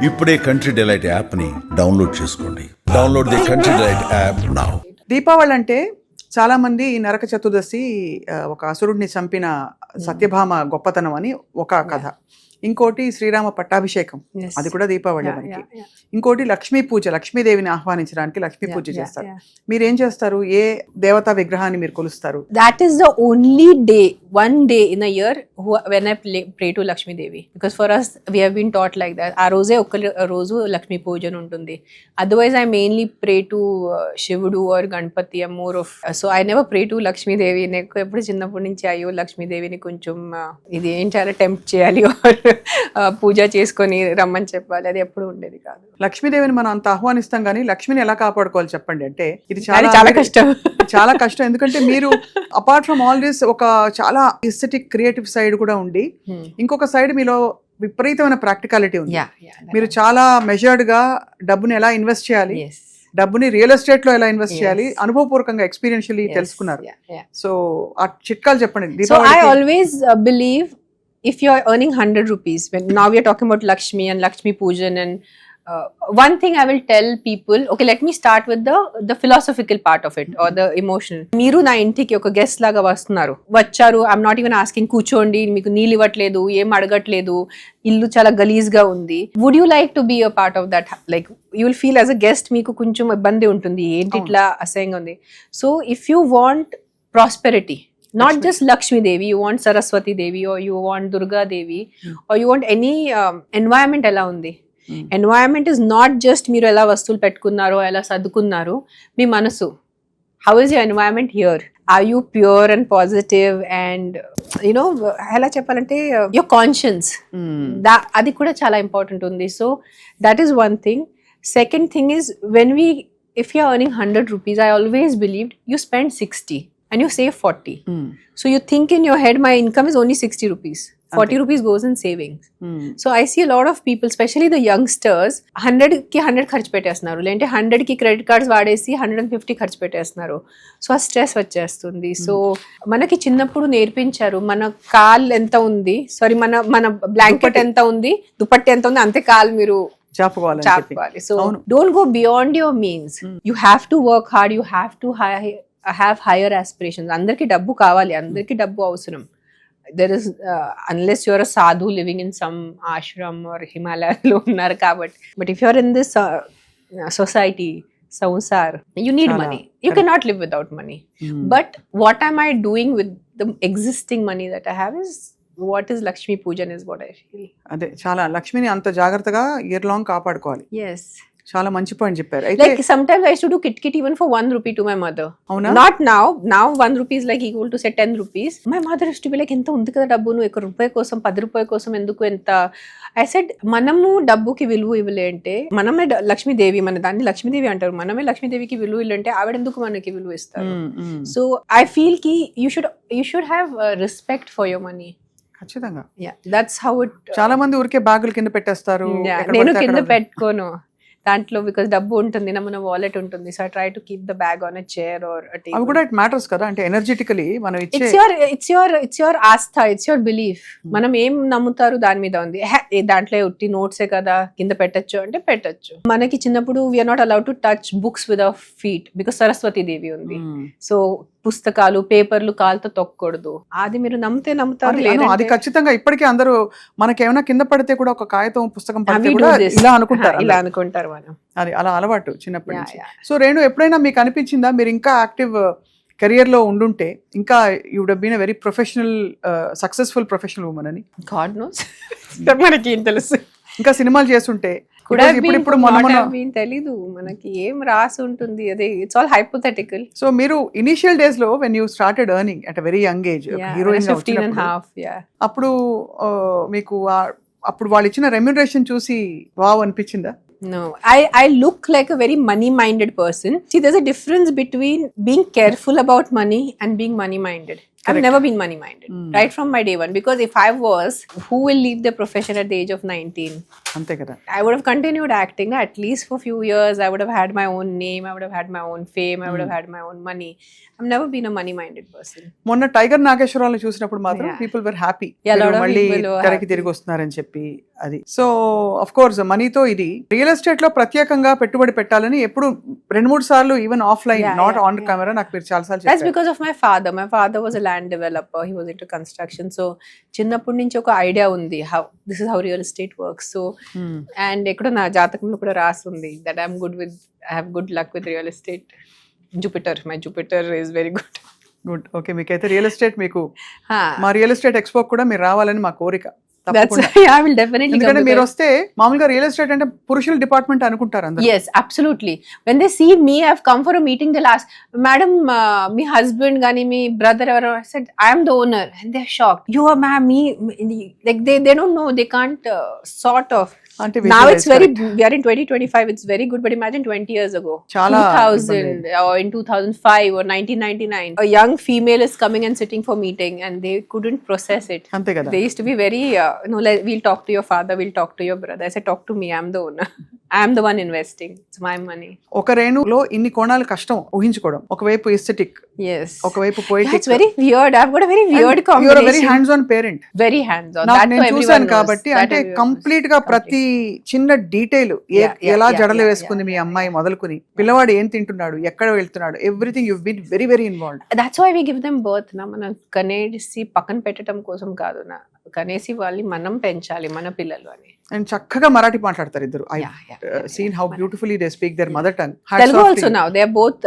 ఇప్పుడే country delight యాప్ని download చేసుకోండి. Download the country delight app now. Deepavali అంటే చాలా మంది ఈ నరక చతుర్దశి ఒక అసురుడిని చంపిన సత్యభామ గొప్పతనం అని ఒక కథ. ఇంకోటి శ్రీరామ పట్టాభిషేకం, అది కూడా దీపావళి మనకి. ఇంకోటి లక్ష్మీ పూజ, లక్ష్మీదేవిని ఆహ్వానించడానికి లక్ష్మీ పూజ చేస్తారు. మీరేం చేస్తారు? ఏ దేవతా విగ్రహాన్ని మీరు కొలుస్తారు? That is the only day, one day in a year when I pray to Lakshmi Devi, because for us we have been taught like that. ఆ రోజే ఒక్క రోజు లక్ష్మీ పూజన ఉంటుంది. Otherwise I mainly pray to శివుడు or Ganapati. I'm more of so I never pray to Lakshmi Devi. నాకు ఎప్పుడు చిన్నప్పటి నుంచి అయ్యో లక్ష్మీ దేవిని కొంచెం ఇది ఏం చేయాలి, టెంప్ట్ చేయాలి or పూజ చేసుకొని రమ్మని చెప్పాలి, అది ఎప్పుడు ఉండేది కాదు. లక్ష్మీదేవిని మనం అంత ఆహ్వానిస్తాం కానీ లక్ష్మిని ఎలా కాపాడుకోవాలి చెప్పండి. అంటే ఇది చాలా కష్టం, చాలా కష్టం. ఎందుకంటే మీరు అపార్ట్ ఫ్రమ్ ఆల్ దిస్ ఒక చాలా ఎస్థెటిక్ క్రియేటివ్ సైడ్ కూడా ఉండి ఇంకొక సైడ్ మీలో విపరీతమైన ప్రాక్టికాలిటీ ఉంది. మీరు చాలా మెజర్డ్ గా డబ్బుని ఎలా ఇన్వెస్ట్ చేయాలి, డబ్బుని రియల్ ఎస్టేట్ లో ఎలా ఇన్వెస్ట్ చేయాలి అనుభవపూర్వకంగా ఎక్స్పీరియన్షియల్లీ తెలుసుకున్నారు. సో ఆ చిట్కాలు చెప్పండి. So I always believe if you are earning 100 rupees, when now we are talking about Lakshmi and Lakshmi Pujan, and one thing I will tell people, okay, let me start with the philosophical part of it or the emotional. మీరు నా ఇంటికి ఒక guest లాగా వచ్చారు, I'm not even asking, కూర్చోండి, మీకు నీళ్ళు ఇవ్వట్లేదు, ఏం అడగట్లేదు, ఇల్లు చాలా గలీజ్ గా ఉంది, would you like to be a part of that? Like you will feel as a guest, మీకు కొంచెం ఇబ్బంది ఉంటుంది, ఏంటి ఇట్లా అసహ్యంగా ఉంది. So if you want prosperity, not just Lakshmi Devi, you want Saraswati Devi or you want Durga Devi or you want any environment ఎలా ఉంది. Environment is not just మీరు ఎలా వస్తువులు పెట్టుకున్నారో ఎలా సర్దుకున్నారో, మీ మనసు, how is your environment here? Are you pure and positive and you know ఎలా చెప్పాలంటే your conscience, అది కూడా చాలా ఇంపార్టెంట్ ఉంది. So that is one thing. Second thing is if you are earning 100 rupees, I always believed you spend 60 and you save 40. So you think in your head, my income is only 60 rupees. 40 rupees goes in savings. So I see a lot of people, especially the youngsters, 100 ki 100 ఖర్చు పెట్టేస్తున్నారు, లేదంటే 100 కి credit cards వాడేసి 150 ఖర్చు పెట్టేస్తున్నారు. So ఆ stress వచ్చేస్తుంది. So మనకి చిన్నప్పుడు నేర్పించారు, మన కాల్ ఎంత ఉంది, సారీ మన బ్లాంకెట్ ఎంత ఉంది, దుపట్టి ఎంత ఉంది, అంతే కాల్ మీరు చాపుకోవాలి. So don't go beyond your means. You have to work hard, you have to have higher aspirations. అందరికి డబ్బు కావాలి, అందరికి డబ్బు అవసరం. There is unless you are a sadhu living in some ashram or Himalayalo ఉన్నారు కాబట్టి. But if you are in this society, samsar, you need money. You cannot live without money. But what am I doing with the existing money that I have is what is Lakshmi Pujan is what I feel. అదే చాలా లక్ష్మిని అంత జాగ్రత్తగా year long కాపాడుకోవాలి. Yes. చాలా మంచి point చెప్పారు. Like sometimes I used to do kit even for 1 rupee to my mother. Not now 1 rupee is like equal to say 10 rupees. My mother used to be like, ఎంత ఉంది కదా డబ్బు, నువ్వు 1 రూపాయి కోసం 10 రూపాయల కోసం ఎందుకు ఎంత? I said, మనము డబ్బుకి విలువ ఇవ్వలే అంటే, మనమే లక్ష్మీదేవి, మన దాన్ని లక్ష్మీదేవి అంటారు, మనమే లక్ష్మీదేవికి విలువ ఇల్లంటే ఆవిడ ఎందుకు మనకి విలువ ఇస్తారు? So I feel ki you should have respect for your money. ఖచ్చితంగా. Yeah, that's how it. చాలా మంది ఊరికే బ్యాగులు కింద పెట్టేస్తారు. నేను కింద పెట్టుకోను దాంట్లో, బికాస్ డబ్బు ఉంటుంది నా, మన వాలెట్ ఉంటుంది. So I try to keep the bag on a chair or a table. అవి కూడా ఇట్ మ్యాటర్స్ కదా, అంటే ఎనర్జెటికలీ మనం ఇచ్చే ఇట్స్ యువర్ ఆస్థా, ఇట్స్ యువర్ బిలీఫ్. మనం ఏం నమ్ముతారు దాని మీద ఉంది. దాంట్లో ఉట్టి నోట్సే కదా, కింద పెట్టచ్చు అంటే పెట్టచ్చు. మనకి చిన్నప్పుడు we are not allowed to touch books with our feet because Saraswati Devi ఉంది. సో పుస్తకాలు, పేపర్లు కాలుతో తొక్కకూడదు. అది మీరు నమ్ముతారు లేదు. అది ఖచ్చితంగా ఇప్పటికీ అందరూ మనకేమైనా కింద పడితే కూడా ఒక కాగితం పుస్తకం ఇలా అనుకుంటారు మనం. అది అలా అలవాటు చిన్నప్పటి నుంచి. సో రేణు, ఎప్పుడైనా మీకు అనిపించిందా మీరు ఇంకా యాక్టివ్ కెరియర్ లో ఉండుంటే ఇంకా you would have been a very professional successful professional woman అని? గాడ్ నోస్, మనకి ఏం తెలుసు. ఇంకా సినిమాలు చేస్తుంటే తెలీదు, మనకి ఏం రాసి ఉంటుంది, అదే ఇట్స్ ఆల్ హైపోథెటికల్. సో మీరు ఇనిషియల్ డేస్ లో when you started earning at a very young age, heroine 15.5, అప్పుడు మీకు అప్పుడు వాళ్ళు ఇచ్చిన రెమ్యునరేషన్ చూసి వావ్ అనిపించిందా? No, I look like a very money-minded person. See, there's a difference between being careful about money and being money-minded. Correct. I've never been money-minded, right from my day one. Because if I was, who will leave the profession at the age of 19? అంతే కదా. I would have continued acting at least for a few years. I would have had my own name. I would have had my own fame. I would have had my own money. I've never been a money-minded person. మొన్న tiger నాగేశ్వరరావుని చూసినప్పుడు మాత్రం Yeah. People were happy Yeah, a lot of మళ్ళీ people were తెరకి happy. తిరిగి వస్తున్నారని చెప్పి. అది so of course మనీతో ఇది రియల్ ఎస్టేట్ లో ప్రత్యేకంగా పెట్టుబడి పెట్టాలని ఎప్పుడు 2-3 సార్లు even offline Yeah, not yeah, on camera నాకు మీరు చాలా సార్లు That's చెప్పారు. because of my father. My father was a land developer. He was into construction. So చిన్నప్పటి నుంచి ఒక ఐడియా ఉంది how this is how real estate works. So and ఎక్కడో నా జాతకంలో కూడా రాస్తుంది that I have good luck with real estate. My Jupiter is very good. Good. Okay, మీకైతే రియల్ ఎస్టేట్ మీకు Ha. మా రియల్ ఎస్టేట్ ఎక్స్పో కూడా మీరు రావాలని మా కోరిక. That's తప్పకుండా. why I will definitely come ఎందుకంటే మీరు because- వస్తే మామూలుగా రియల్ ఎస్టేట్ అంటే పురుషుల డిపార్ట్మెంట్ అనుకుంటారు అందరూ. Yes, absolutely. When they see me, I've come for a meeting. They'll ask, "Madam, me husband, gani me brother." I said, "I am the owner," and they're shocked. You are me. Like they don't know. They can't sort of. అంటే Now visualize, it's very. correct. We are in 2025. It's very good. But imagine 20 years ago, Chala 2000 or in 2005 or 1999, a young female is coming and sitting for meeting, and they couldn't process it. అంతే కదా. They used to be very, we'll talk to your father, we'll talk to your brother. I said, talk to me, I'm the owner. I'm the one investing. It's my money. ఒక రేణులో ఇన్ని కోణాలు కష్టం ఊహించుకోవడం. ఒకవైపు aesthetic, Yes. ఒకవైపు poetic. That's very weird. I've got a very weird your combination. Very hands on parent. Very hands-on. నాకు That నేను too చూసాను everyone knows. కాబట్టి That అంటే everyone కంప్లీట్ knows. గా ప్రతి చిన్న డీటెయిల్ ఎలా జడలు yeah, వేసుకుంది మీ అమ్మాయి మొదలుకుని పిల్లవాడు ఏం తింటున్నాడు, ఎక్కడ వెళ్తున్నాడు, everything you been very very involved. That's why we give them birth. Na మనం కనేసి పక్కన పెట్టడం కోసం కాదు నా కనేసి వాళ్ళని మనం పెంచాలి మన పిల్లలు అని. అండ్ చక్కగా మరాఠీ మాట్లాడతారు ఇద్దరు. I Yeah, yeah. Scene how beautifully they speak there mother tongue. Telugu also now. They are both.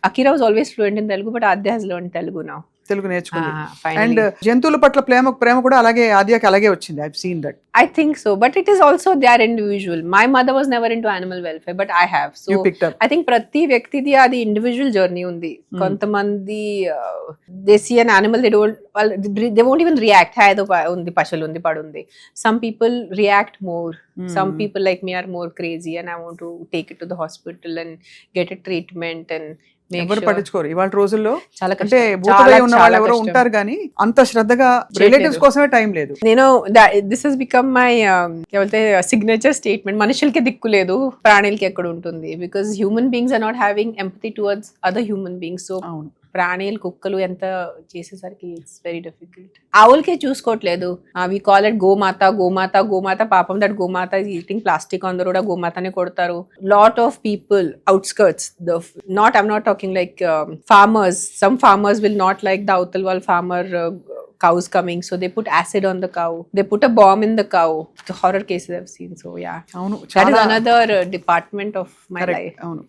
Akira was always fluent in Telugu, but Adya has learned Telugu now. Telugu నేర్చుకుంది. Finally. అండ్ జంతువుల పట్ల ప్రేమ కూడా అలాగే ఆద్యాకి అలాగే వచ్చింది. I have seen that. I think so, but it is also they are individual. My mother was never into animal welfare, but I have. So You picked up. I think ప్రతి వ్యక్తిది అది individual journey ఉంది. కొంతమంది they see an animal, they won't even react. Hai ఏదో ఉంది, పశువులు ఉంది, పడుంది. Some people react more. Some people like me are more crazy and I want to take it to the hospital and get a treatment and make ఎవరు sure. పట్టించుకోరు ఇవాళ రోజుల్లో. చాలా అంటే కష్టం. భూతదయ ఉన్న వాళ్ళు చాలా ఎవరో కష్టం. ఉంటారు కానీ అంత శ్రద్ధగా రిలేటివ్స్ కోసమే టైం లేదు. This has become my signature statement. మనుషులకి దిక్కు లేదు, ప్రాణులకి ఎక్కడ ఉంటుంది. Because human beings are not having empathy towards other human beings. So అవును. ప్రాణీలు కుక్కలు ఎంత చేసేసరికి ఇట్స్ వెరీ డిఫికల్ట్. ఆవులకే చూసుకోవట్లేదు. వి కాల్ ఇట్ గోమాత పాపం. దట్ గోమాత is eating plastic on the road. గోమాతని కొడతారు. Lot of people outskirts I'm not talking like farmers. Some farmers will not like the Autalwal farmer cows coming, so they put acid on the cow. They put a bomb in the cow. The horror cases I've seen. So yeah, అవును, that is చాలా another department of my correct. life. అవును.